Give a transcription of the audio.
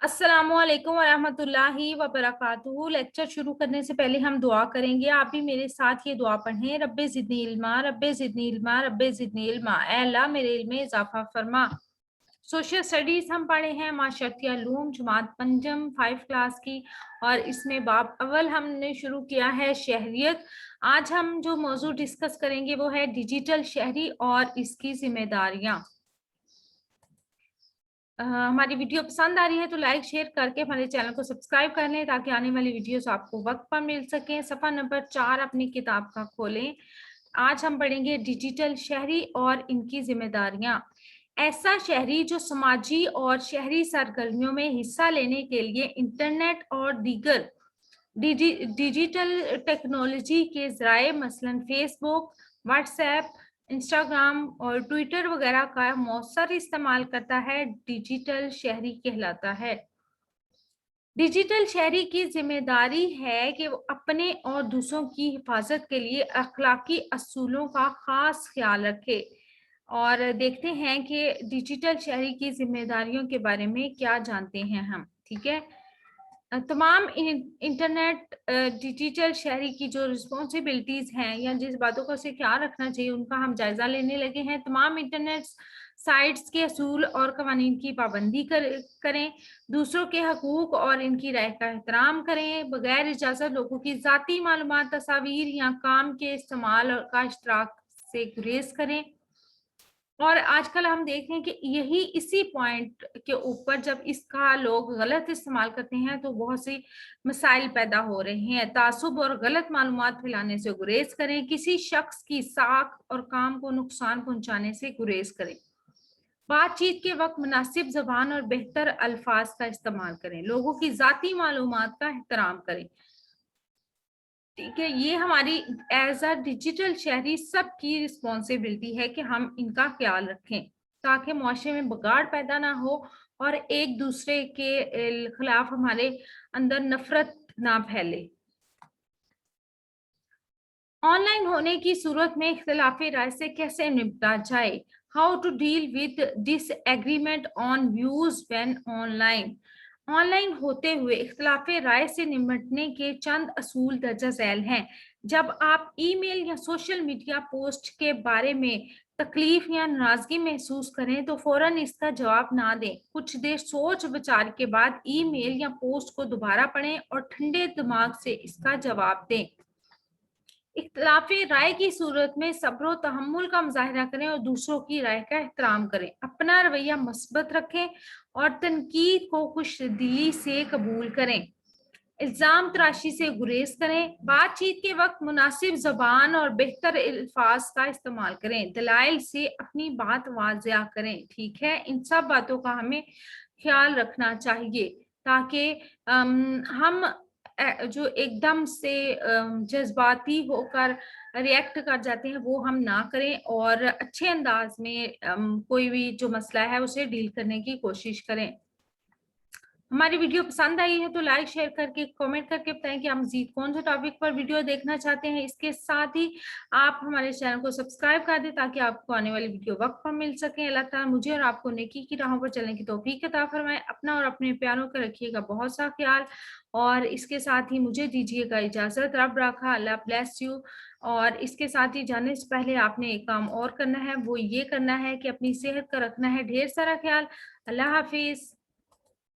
अस्सलामुअलैकुम वरहमतुल्लाहि वबरकातुहू। लेक्चर शुरू करने से पहले हम दुआ करेंगे। आप भी मेरे साथ ये दुआ पढ़ें। रब्बे ज़िदनी इल्मा, रब्बे ज़िदनी इल्मा, रब्बे ज़िदनी इल्मा। ऐ अल्लाह मेरे इल्म में इजाफा फरमा। सोशल स्टडीज हम पढ़े हैं माशरतिया लूम जमात पंजम 5 क्लास की, और इसमें बाब अव्वल हमने शुरू किया है शहरियत। आज हम जो मौजू डिस्कस करेंगे वो है डिजिटल शहरी और इसकी जिम्मेदारियां। हमारी वीडियो पसंद आ रही है तो लाइक शेयर करके हमारे चैनल को सब्सक्राइब कर लें ताकि आने वाली वीडियोस आपको वक्त पर मिल सकें। सफ़ा नंबर 4 अपनी किताब का खोलें। आज हम पढ़ेंगे डिजिटल शहरी और इनकी जिम्मेदारियां। ऐसा शहरी जो समाजी और शहरी सरगर्मियों में हिस्सा लेने के लिए इंटरनेट और दीगर डिजिटल टेक्नोलॉजी के जराए मसलन फेसबुक, व्हाट्सएप, इंस्टाग्राम और ट्विटर वगैरह का मौसर इस्तेमाल करता है, डिजिटल शहरी कहलाता है। डिजिटल शहरी की जिम्मेदारी है कि वो अपने और दूसरों की हिफाजत के लिए अखलाकी असूलों का खास ख्याल रखे। और देखते हैं कि डिजिटल शहरी की जिम्मेदारियों के बारे में क्या जानते हैं हम। ठीक है, तमाम इंटरनेट डिजिटल शहरी की जो रिस्पॉन्सिबिलिटीज हैं या जिस बातों का उसे ख्याल रखना चाहिए उनका हम जायजा लेने लगे हैं। तमाम इंटरनेट साइट्स के असूल और कवानीन की पाबंदी करें, दूसरों के हकूक और इनकी राय का एहतराम करें, बगैर इजाजत लोगों की जाती मालूमात, तस्वीर या काम के इस्तेमाल का इश्तराक से गुरेज करें। और आजकल हम देख रहे हैं कि यही इसी पॉइंट के ऊपर जब इसका लोग गलत इस्तेमाल करते हैं तो बहुत सी मसाइल पैदा हो रहे हैं। तासुब और गलत मालूमात फैलाने से गुरेज करें, किसी शख्स की साख और काम को नुकसान पहुंचाने से गुरेज करें, बातचीत के वक्त मुनासिब जबान और बेहतर अल्फाज का इस्तेमाल करें, लोगों की जाती मालूमात का एहतराम करें। ठीक है, ये हमारी एज अ डिजिटल शहरी सबकी रिस्पॉन्सिबिलिटी है कि हम इनका ख्याल रखें ताकि मुआशरे में बिगाड़ पैदा ना हो और एक दूसरे के खिलाफ हमारे अंदर नफरत ना फैले। ऑनलाइन होने की सूरत में इख्तिलाफी राय से कैसे निपटा जाए, how to deal with disagreement on views when online. Online होते हुए इख्तिलाफी राय से निपटने के चंद असूल दर्ज झैल हैं। जब आप ईमेल या सोशल मीडिया पोस्ट के बारे में तकलीफ या नाराजगी महसूस करें तो फौरन इसका जवाब ना दें। कुछ देर सोच विचार के बाद ईमेल या पोस्ट को दोबारा पढ़ें और ठंडे दिमाग से इसका जवाब दें। इख्तिलाफी राय की सूरत में सब्र तहम्मुल का मुजाहिरा करें और दूसरों की राय का एहतराम करें। अपना रवैया मस्बत रखें और तनकीद को खुशदिली से कबूल करें। इल्जाम तराशी से गुरेज करें। बातचीत के वक्त मुनासिब जबान और बेहतर अल्फाज का इस्तेमाल करें। दलाइल से अपनी बात वाज़िया करें। ठीक है, इन सब बातों का हमें ख्याल रखना चाहिए ताकि हम जो एकदम से जज्बाती होकर रिएक्ट कर जाते हैं वो हम ना करें और अच्छे अंदाज में कोई भी जो मसला है उसे डील करने की कोशिश करें। हमारी वीडियो पसंद आई है तो लाइक शेयर करके कमेंट करके बताएं कि आप मजीद कौन से टॉपिक पर वीडियो देखना चाहते हैं। इसके साथ ही आप हमारे चैनल को सब्सक्राइब कर दें ताकि आपको आने वाली वीडियो वक्त पर मिल सके। अल्लाह ताला मुझे और आपको नेकी की राहों पर चलने की तौफीक अता फरमाए। अपना और अपने प्यारों का रखिएगा बहुत सा ख्याल और इसके साथ ही मुझे दीजिएगा इजाजत। रब रखा, अल्लाह ब्लेस यू। और इसके साथ ही जाने से पहले आपने एक काम और करना है, वो ये करना है कि अपनी सेहत का रखना है ढेर सारा ख्याल। अल्लाह हाफिज।